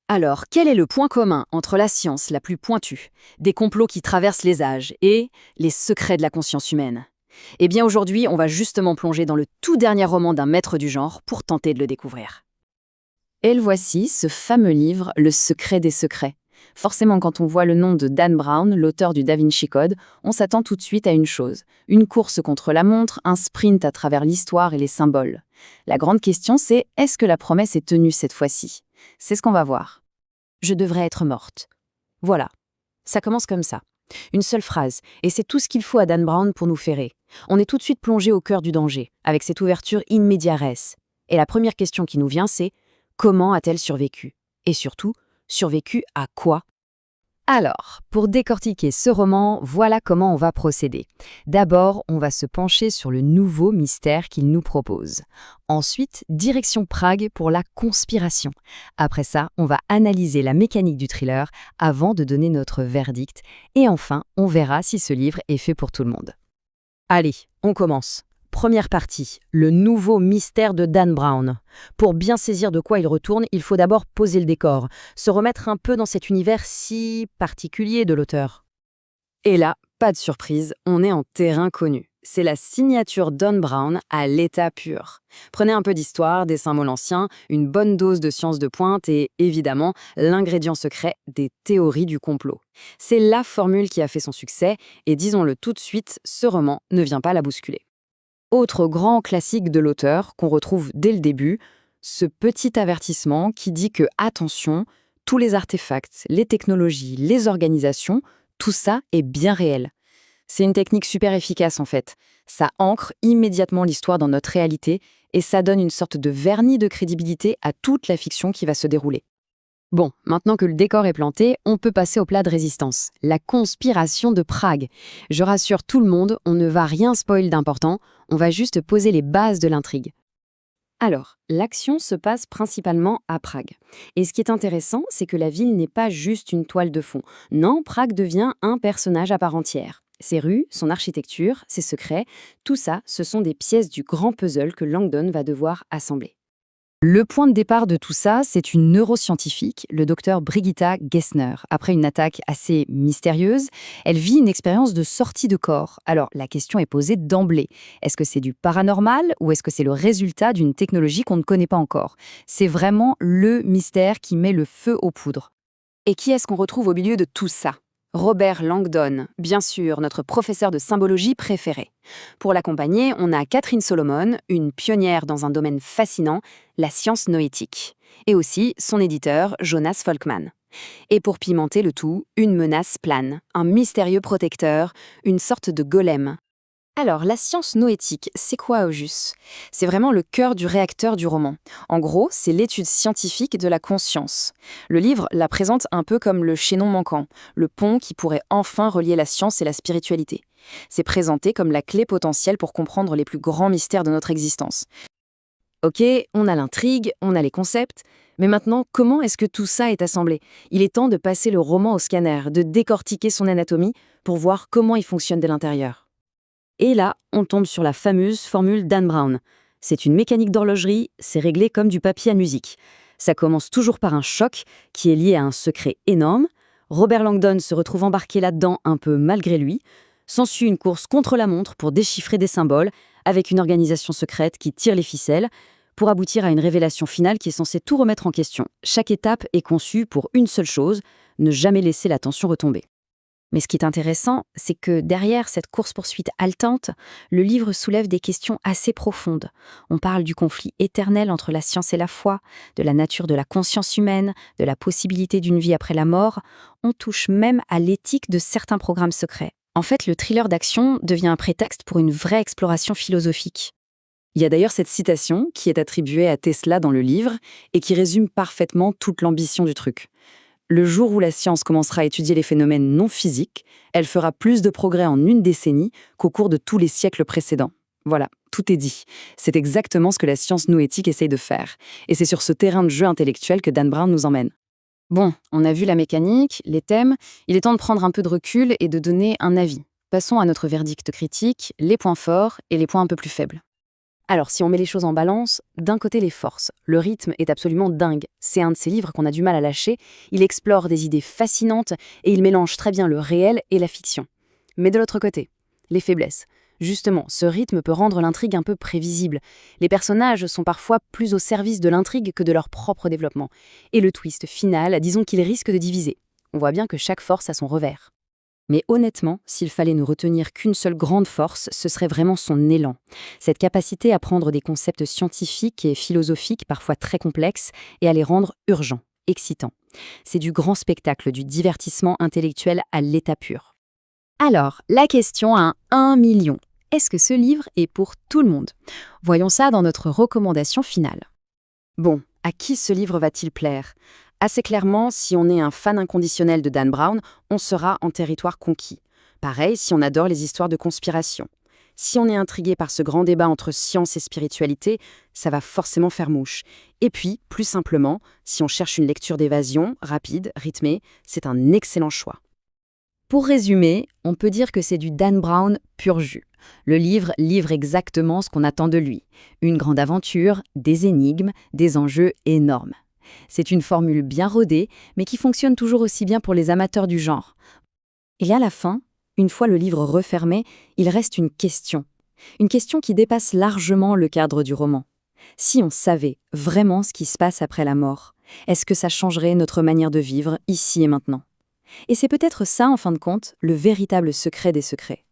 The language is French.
Alors, quel est le point commun entre la science la plus pointue, des complots qui traversent les âges et les secrets de la conscience humaine? Eh bien aujourd'hui, on va justement plonger dans le tout dernier roman d'un maître du genre pour tenter de le découvrir. Et le voici, ce fameux livre, Le secret des secrets. Forcément, quand on voit le nom de Dan Brown, l'auteur du Da Vinci Code, on s'attend tout de suite à une chose. Une course contre la montre, un sprint à travers l'histoire et les symboles. La grande question, c'est est-ce que la promesse est tenue cette fois-ci? C'est ce qu'on va voir. Je devrais être morte. Voilà. Ça commence comme ça. Une seule phrase, et c'est tout ce qu'il faut à Dan Brown pour nous ferrer. On est tout de suite plongé au cœur du danger, avec cette ouverture in media res. Et la première question qui nous vient, c'est comment a-t-elle survécu? Et surtout, survécu à quoi? Alors, pour décortiquer ce roman, voilà comment on va procéder. D'abord, on va se pencher sur le nouveau mystère qu'il nous propose. Ensuite, direction Prague pour la conspiration. Après ça, on va analyser la mécanique du thriller avant de donner notre verdict. Et enfin, on verra si ce livre est fait pour tout le monde. Allez, on commence. Première partie, le nouveau mystère de Dan Brown. Pour bien saisir de quoi il retourne, il faut d'abord poser le décor, se remettre un peu dans cet univers si particulier de l'auteur. Et là, pas de surprise, on est en terrain connu. C'est la signature Dan Brown à l'état pur. Prenez un peu d'histoire, des symboles anciens, une bonne dose de science de pointe et, évidemment, l'ingrédient secret des théories du complot. C'est la formule qui a fait son succès et disons-le tout de suite, ce roman ne vient pas la bousculer. Autre grand classique de l'auteur qu'on retrouve dès le début, ce petit avertissement qui dit que, attention, tous les artefacts, les technologies, les organisations, tout ça est bien réel. C'est une technique super efficace en fait. Ça ancre immédiatement l'histoire dans notre réalité et ça donne une sorte de vernis de crédibilité à toute la fiction qui va se dérouler. Bon, maintenant que le décor est planté, on peut passer au plat de résistance, la conspiration de Prague. Je rassure tout le monde, on ne va rien spoil d'important, on va juste poser les bases de l'intrigue. Alors, l'action se passe principalement à Prague. Et ce qui est intéressant, c'est que la ville n'est pas juste une toile de fond. Non, Prague devient un personnage à part entière. Ses rues, son architecture, ses secrets, tout ça, ce sont des pièces du grand puzzle que Langdon va devoir assembler. Le point de départ de tout ça, c'est une neuroscientifique, le docteur Brigitta Gessner. Après une attaque assez mystérieuse, elle vit une expérience de sortie de corps. Alors, la question est posée d'emblée. Est-ce que c'est du paranormal ou est-ce que c'est le résultat d'une technologie qu'on ne connaît pas encore? C'est vraiment le mystère qui met le feu aux poudres. Et qui est-ce qu'on retrouve au milieu de tout ça? Robert Langdon, bien sûr, notre professeur de symbologie préféré. Pour l'accompagner, on a Catherine Solomon, une pionnière dans un domaine fascinant, la science noétique. Et aussi son éditeur, Jonas Folkman. Et pour pimenter le tout, une menace plane, un mystérieux protecteur, une sorte de golem. Alors, la science noétique, c'est quoi au juste? C'est vraiment le cœur du réacteur du roman. En gros, c'est l'étude scientifique de la conscience. Le livre la présente un peu comme le chaînon manquant, le pont qui pourrait enfin relier la science et la spiritualité. C'est présenté comme la clé potentielle pour comprendre les plus grands mystères de notre existence. Ok, on a l'intrigue, on a les concepts, mais maintenant, comment est-ce que tout ça est assemblé? Il est temps de passer le roman au scanner, de décortiquer son anatomie pour voir comment il fonctionne de l'intérieur. Et là, on tombe sur la fameuse formule Dan Brown. C'est une mécanique d'horlogerie, c'est réglé comme du papier à musique. Ça commence toujours par un choc qui est lié à un secret énorme. Robert Langdon se retrouve embarqué là-dedans un peu malgré lui. S'ensuit une course contre la montre pour déchiffrer des symboles, avec une organisation secrète qui tire les ficelles, pour aboutir à une révélation finale qui est censée tout remettre en question. Chaque étape est conçue pour une seule chose, ne jamais laisser la tension retomber. Mais ce qui est intéressant, c'est que derrière cette course-poursuite haletante, le livre soulève des questions assez profondes. On parle du conflit éternel entre la science et la foi, de la nature de la conscience humaine, de la possibilité d'une vie après la mort. On touche même à l'éthique de certains programmes secrets. En fait, le thriller d'action devient un prétexte pour une vraie exploration philosophique. Il y a d'ailleurs cette citation qui est attribuée à Tesla dans le livre et qui résume parfaitement toute l'ambition du truc. Le jour où la science commencera à étudier les phénomènes non physiques, elle fera plus de progrès en une décennie qu'au cours de tous les siècles précédents. Voilà, tout est dit. C'est exactement ce que la science noétique essaye de faire. Et c'est sur ce terrain de jeu intellectuel que Dan Brown nous emmène. Bon, on a vu la mécanique, les thèmes, il est temps de prendre un peu de recul et de donner un avis. Passons à notre verdict critique, les points forts et les points un peu plus faibles. Alors, si on met les choses en balance, d'un côté les forces. Le rythme est absolument dingue. C'est un de ces livres qu'on a du mal à lâcher. Il explore des idées fascinantes et il mélange très bien le réel et la fiction. Mais de l'autre côté, les faiblesses. Justement, ce rythme peut rendre l'intrigue un peu prévisible. Les personnages sont parfois plus au service de l'intrigue que de leur propre développement. Et le twist final, disons qu'il risque de diviser. On voit bien que chaque force a son revers. Mais honnêtement, s'il fallait ne retenir qu'une seule grande force, ce serait vraiment son élan. Cette capacité à prendre des concepts scientifiques et philosophiques parfois très complexes et à les rendre urgents, excitants. C'est du grand spectacle, du divertissement intellectuel à l'état pur. Alors, la question à 1 million. Est-ce que ce livre est pour tout le monde? Voyons ça dans notre recommandation finale. Bon, à qui ce livre va-t-il plaire? Assez clairement, si on est un fan inconditionnel de Dan Brown, on sera en territoire conquis. Pareil si on adore les histoires de conspiration. Si on est intrigué par ce grand débat entre science et spiritualité, ça va forcément faire mouche. Et puis, plus simplement, si on cherche une lecture d'évasion, rapide, rythmée, c'est un excellent choix. Pour résumer, on peut dire que c'est du Dan Brown pur jus. Le livre livre exactement ce qu'on attend de lui. Une grande aventure, des énigmes, des enjeux énormes. C'est une formule bien rodée, mais qui fonctionne toujours aussi bien pour les amateurs du genre. Et à la fin, une fois le livre refermé, il reste une question. Une question qui dépasse largement le cadre du roman. Si on savait vraiment ce qui se passe après la mort, est-ce que ça changerait notre manière de vivre ici et maintenant? Et c'est peut-être ça, en fin de compte, le véritable secret des secrets.